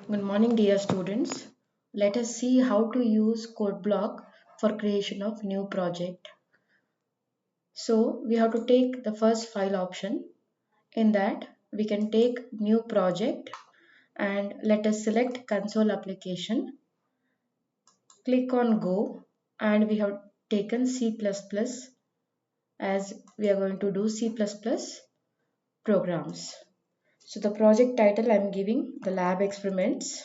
Good morning, dear students. Let us see how to use code block for creation of new project. So we have to take the first file option. In that we can take new project and let us select console application. Click on go and we have taken C++ as we are going to do C++ programs. So the project title I am giving the lab experiments.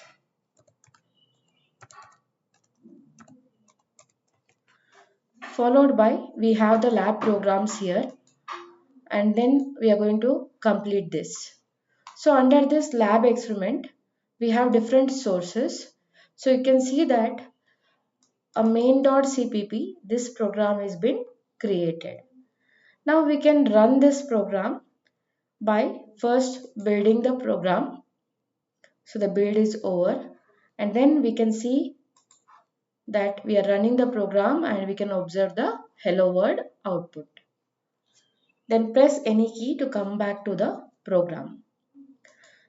Followed by we have the lab programs here and then we are going to complete this. So under this lab experiment we have different sources. So you can see that a main.cpp this program has been created. Now we can run this program by first building the program. So the build is over and then we can see that we are running the program and we can observe the hello world output. Then press any key to come back to the program.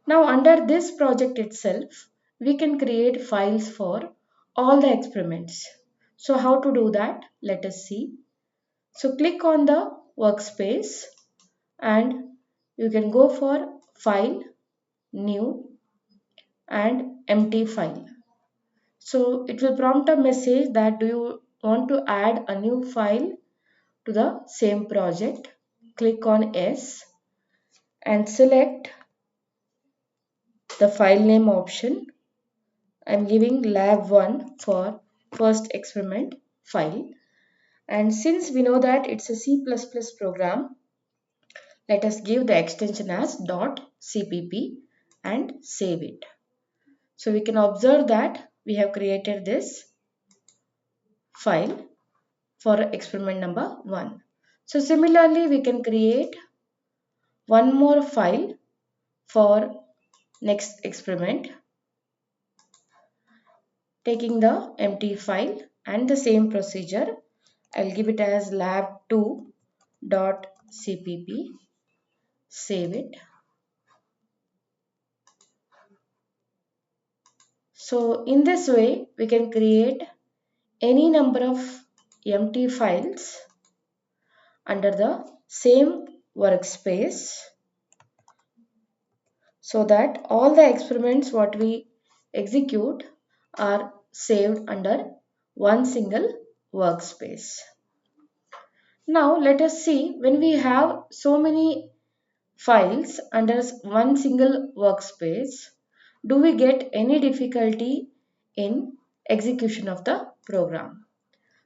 Now under this project itself, we can create files for all the experiments. So how to do that? Let us see. So click on the workspace and you can go for file, new and empty file. So it will prompt a message that do you want to add a new file to the same project. Click on yes and select the file name option. I'm giving lab1 for first experiment file. And since we know that it's a C++ program, let us give the extension as .cpp and save it. So we can observe that we have created this file for experiment number 1. So similarly, we can create one more file for next experiment, taking the empty file and the same procedure. I'll give it as lab2.cpp, save it. So in this way, we can create any number of empty files under the same workspace so that all the experiments what we execute are saved under one single workspace. Now let us see when we have so many files under one single workspace, do we get any difficulty in execution of the program?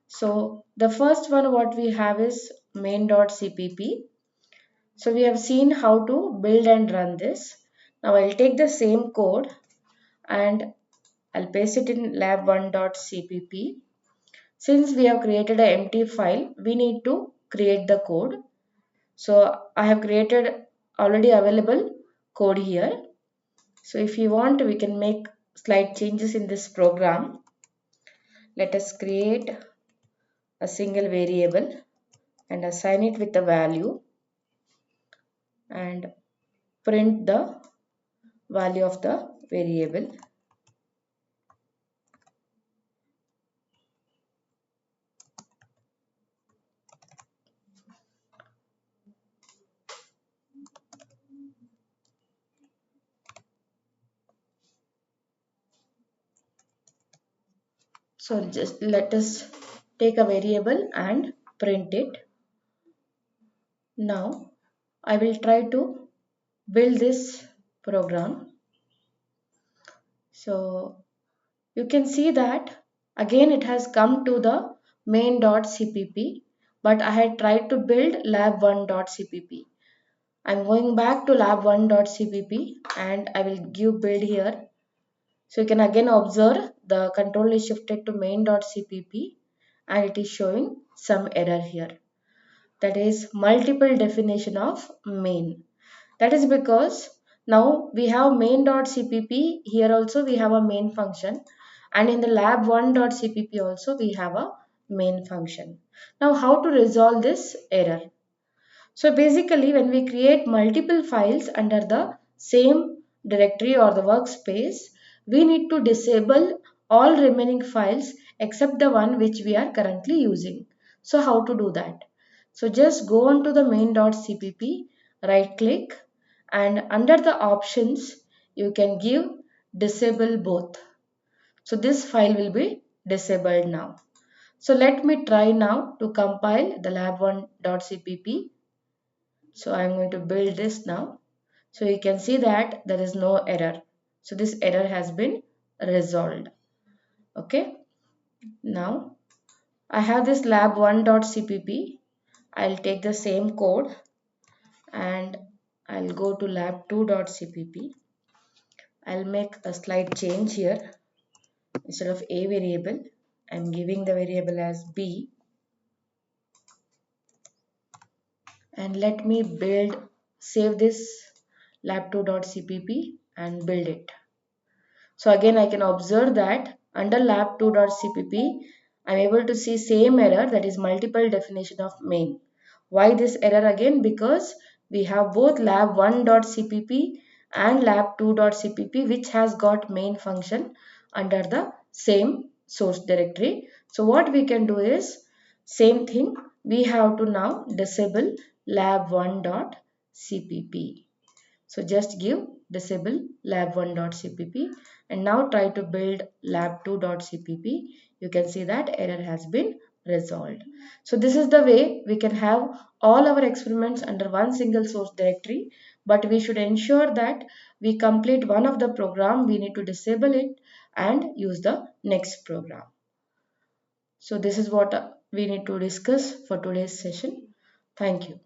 So the first one what we have is main.cpp. So we have seen how to build and run this. Now I'll take the same code and I'll paste it in lab1.cpp. Since we have created an empty file, we need to create the code. So I have created already available code here. So if you want, we can make slight changes in this program. Let us create a single variable and assign it with a value and print the value of the variable. So just let us take a variable and print it. Now I will try to build this program. So you can see that again it has come to the main.cpp, but I had tried to build lab1.cpp. I'm going back to lab1.cpp and I will give build here. So you can again observe the control is shifted to main.cpp and it is showing some error here. That is multiple definition of main. That is because now we have main.cpp, here also we have a main function, and in the lab1.cpp also we have a main function. Now how to resolve this error? So basically when we create multiple files under the same directory or the workspace, we need to disable all remaining files except the one which we are currently using. So how to do that? So just go on to the main.cpp, right click, and under the options you can give disable both. So this file will be disabled now. So let me try now to compile the lab1.cpp. So I'm going to build this now. So you can see that there is no error. So this error has been resolved. Okay. Now I have this lab1.cpp. I'll take the same code and I'll go to lab2.cpp. I'll make a slight change here. Instead of a variable, I'm giving the variable as b, and let me save this lab2.cpp and build it. So again I can observe that under lab2.cpp I'm able to see same error, that is multiple definition of main. Why this error again? Because we have both lab1.cpp and lab2.cpp which has got main function under the same source directory. So what we can do is same thing, we have to now disable lab1.cpp. So just give disable lab1.cpp and now try to build lab2.cpp. You can see that error has been resolved. So this is the way we can have all our experiments under one single source directory, but we should ensure that we complete one of the program, we need to disable it and use the next program. So this is what we need to discuss for today's session. Thank you.